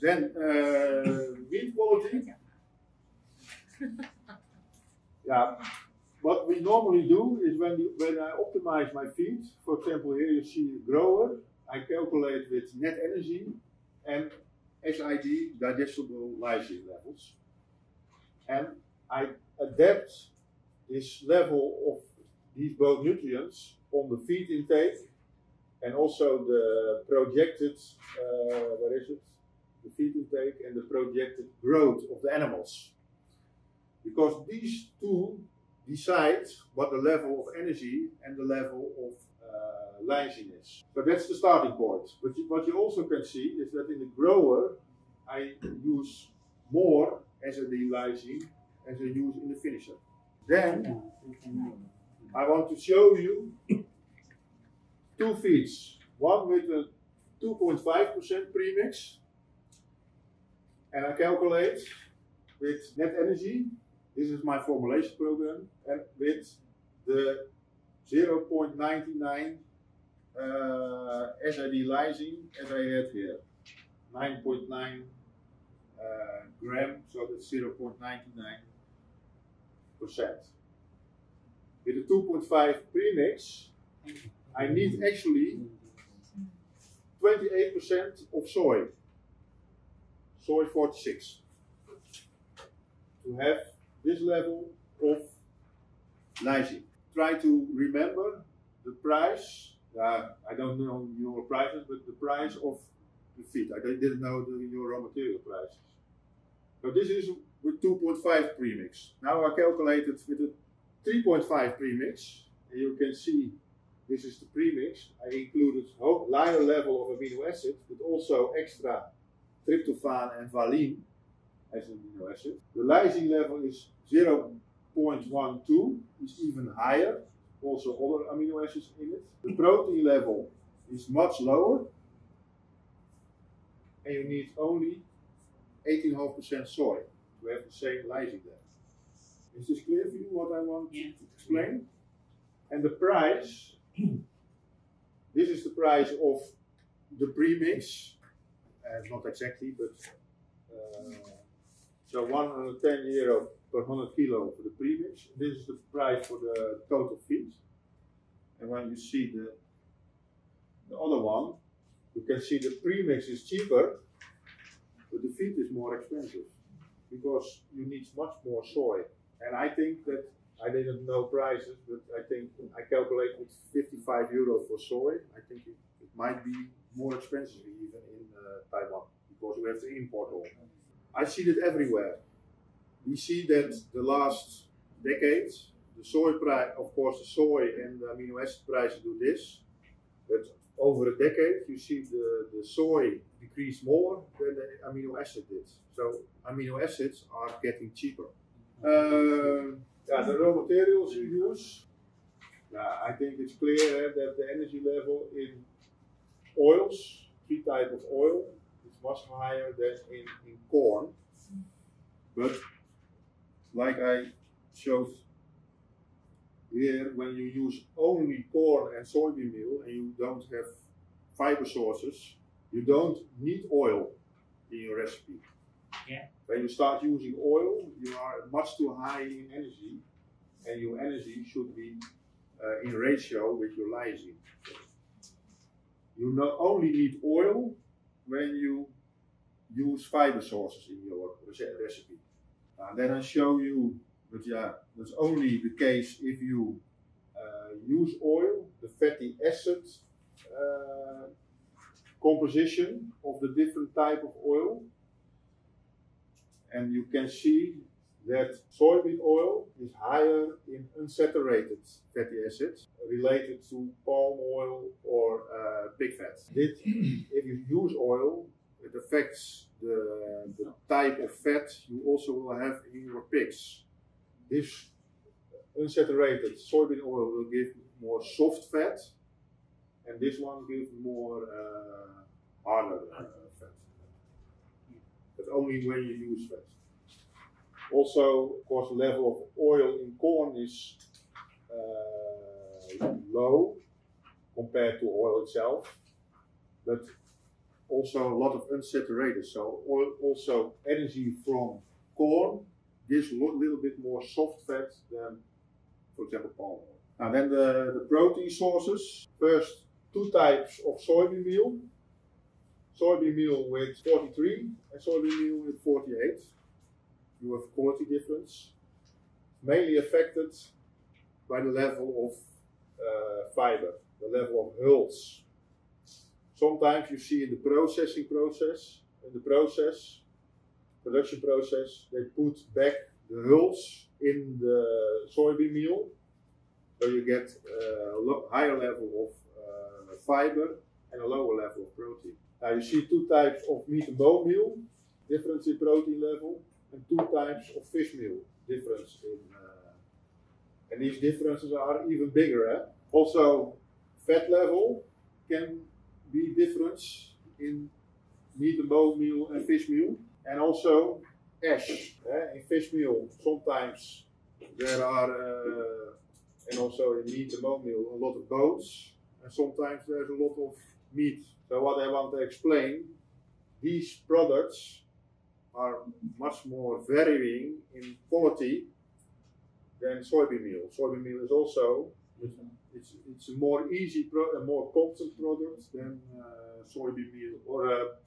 Then meat quality. Yeah, what we normally do is when I optimize my feed, for example, here you see a grower, I calculate with net energy and SID, digestible lysine levels. And I adapt this level of these both nutrients on the feed intake and also the projected, the feed intake and the projected growth of the animals. Because these two decide what the level of energy and the level of lysine is. So that's the starting point. But what you also can see is that in the grower I use more SID lysine as I use in the finisher. Then I want to show you two feeds. One with a 2.5% premix, and I calculate with net energy. This is my formulation program, and with the 0.99 SID lysine as I had here, 9.9 gram, so that's 0.99%. With the 2.5 premix, I need actually 28% of soy 46, to have this level of lysine. Try to remember the price. I don't know your prices, but the price of the feed. I didn't know your raw material prices. So this is with 2.5 premix. Now I calculated with a 3.5 premix, and you can see this is the premix. I included a higher level of amino acids, but also extra tryptophan and valine as an amino acid. The lysine level is 0.12, is even higher. Also other amino acids in it. The protein level is much lower, and you need only 18.5% soy to have the same lysine level. Is this clear for you what I want to explain? And the price, this is the price of the premix, not exactly, but so €110 per 100 kilo for the premix. This is the price for the total feed. And when you see the other one, you can see the premix is cheaper, but the feed is more expensive because you need much more soy. And I think that, I didn't know prices, but I think I calculated €55 for soy. I think it might be more expensive even in Taiwan because we have to import all. I see that everywhere. We see that the last decades, the soy price, of course, the soy and the amino acid prices do this, but over a decade, you see the soy decrease more than the amino acid did. So amino acids are getting cheaper. The raw materials you use, I think it's clear that the energy level in oils, 3 types of oil, is much higher than in corn. But like I showed here, when you use only corn and soybean meal and you don't have fiber sources, you don't need oil in your recipe. Yeah. When you start using oil, you are much too high in energy, and your energy should be in ratio with your lysine. You not only need oil when you use fiber sources in your recipe. Then I show you that that's only the case if you use oil, the fatty acid composition of the different type of oil. And you can see that soybean oil is higher in unsaturated fatty acids related to palm oil or pig fat. If you use oil, it affects the type of fat you also will have in your pigs. This unsaturated soybean oil will give more soft fat, and this one gives more harder fat. But only when you use fat. Also, of course, the level of oil in corn is low compared to oil itself. But also a lot of unsaturated. So also energy from corn gives a little bit more soft fat than, for example, palm oil. Now then the protein sources. First, 2 types of soybean meal. Soybean meal with 43 and soybean meal with 48. You have quality difference. Mainly affected by the level of fiber, the level of hulls. Sometimes you see in the production process, they put back the hulls in the soybean meal, so you get a higher level of fiber and a lower level of protein. Now you see 2 types of meat and bone meal, difference in protein level, and 2 types of fish meal, difference in, and these differences are even bigger. Eh? Also, fat level can be different in meat and bone meal and fish meal, and also ash. In fish meal, sometimes there are, and also in meat and bone meal, a lot of bones, and sometimes there's a lot of meat. So what I want to explain, these products are much more varying in quality than soybean meal. Soybean meal is also, it's a more easy, a more constant product than soybean meal or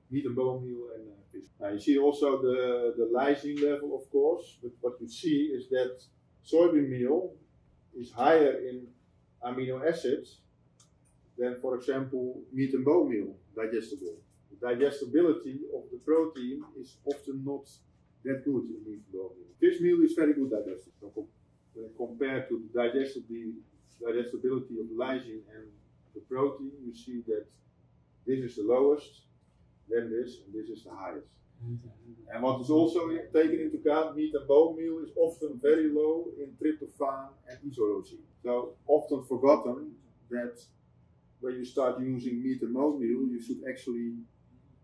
meat and bone meal and fish. Now you see also the lysine level, of course, but what you see is that soybean meal is higher in amino acids than, for example, meat and bone meal digestible. The digestibility of the protein is often not that good in meat and bone meal. Fish meal is very good digested. So when compared to the digestibility of lysine and the protein, you see that this is the lowest, then this, and this is the highest. And what is also taken into account, meat and bone meal is often very low in tryptophan and isoleucine. So often forgotten that when you start using meat and bone meal, you should actually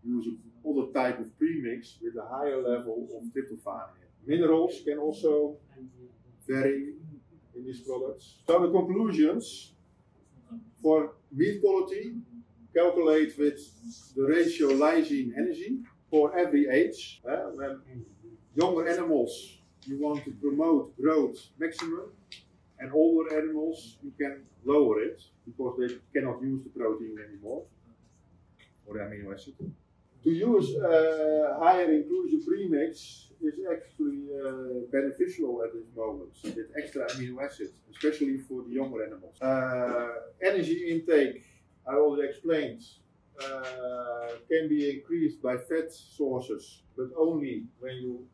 use another type of premix with a higher level of tryptophan in it. Minerals can also vary in these products. So the conclusions for meat quality, calculate with the ratio lysine energy for every age. When younger animals, you want to promote growth maximum, and older animals, you can lower it because they cannot use the protein anymore or the amino acid. To use higher inclusion premix is actually beneficial at this moment with extra amino acids, especially for the younger animals. Energy intake, I already explained, can be increased by fat sources, but only when you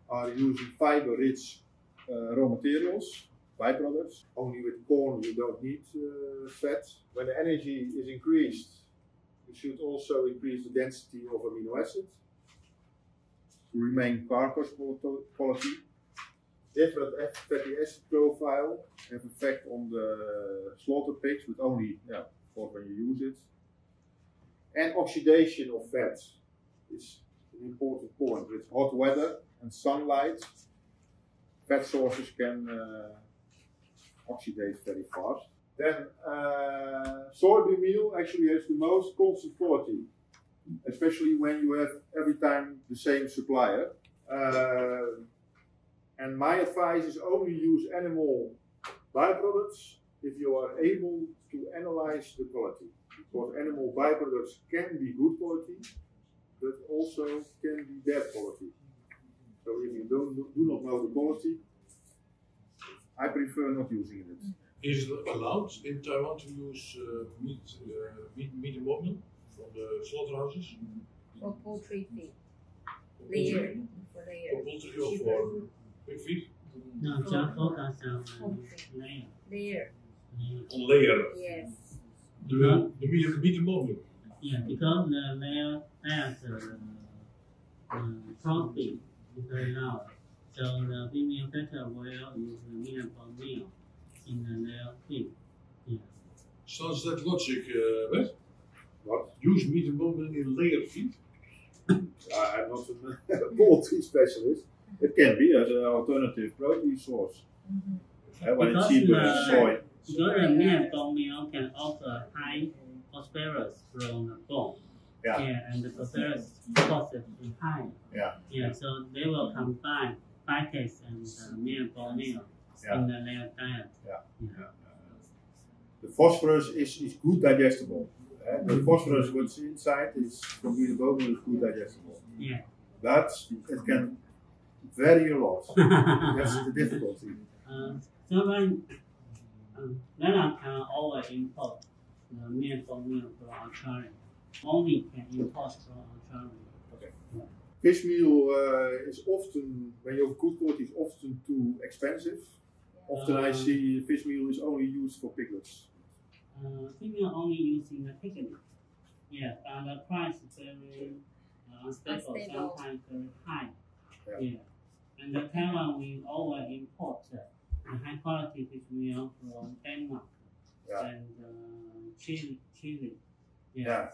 are using fiber-rich raw materials, byproducts. Only with corn you don't need fat. When the energy is increased, you should also increase the density of amino acids to remain carcass quality. Different fatty acid profile have effect on the slaughter pigs, but only for when you use it. And oxidation of fat is an important point. With hot weather and sunlight, fat sources can oxidate very fast. Then soybean meal actually has the most constant quality, especially when you have every time the same supplier. And my advice is only use animal byproducts if you are able to analyze the quality. Because animal byproducts can be good quality, but also can be bad quality. So if you do not know the quality, I prefer not using it. Is it allowed in Taiwan to use meat and bone meal from the slaughterhouses? For poultry feed. Layer. For layer. For poultry or for pig feed? No, just focus on layer. Layer. On layer? Yes. The meat and bone meal? Yeah, because the layer has profit very low. So the big manufacturer will use the meat and bone meal in the layer feed. Yeah. So is that logic, Bert? What? Use meat and bone meal in layer feed? I'm not a poultry specialist. It can be as an alternative protein source. When it's cheaper than soy. Because the meat and bone meal can offer high phosphorus from the bone. and the total cost is high. Yeah. So they will combine phytates and meal bone meal in their diet. The phosphorus is good digestible. The phosphorus what's inside is from the bone is good digestible. Yeah. But it can vary a lot. That's the difficulty. So when Netherlands can always import the meal bone meal from Australia. Only can import from Australia. Okay. Fish meal is often, when you have good quality, is often too expensive. Often I see fish meal is only used for piglets. Fish meal only used in the picnic. Yeah, but the price is very unstable, sometimes very high. Yeah. And the Taiwan we always import the high quality fish meal from Denmark and Chile. Yeah.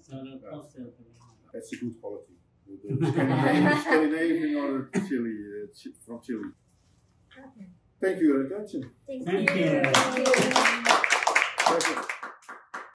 So the cost is very high. That's a good quality. The Scandinavian or Chile, from Chile. Okay. Thank you for your attention. Thank you. Thank you. Pleasure.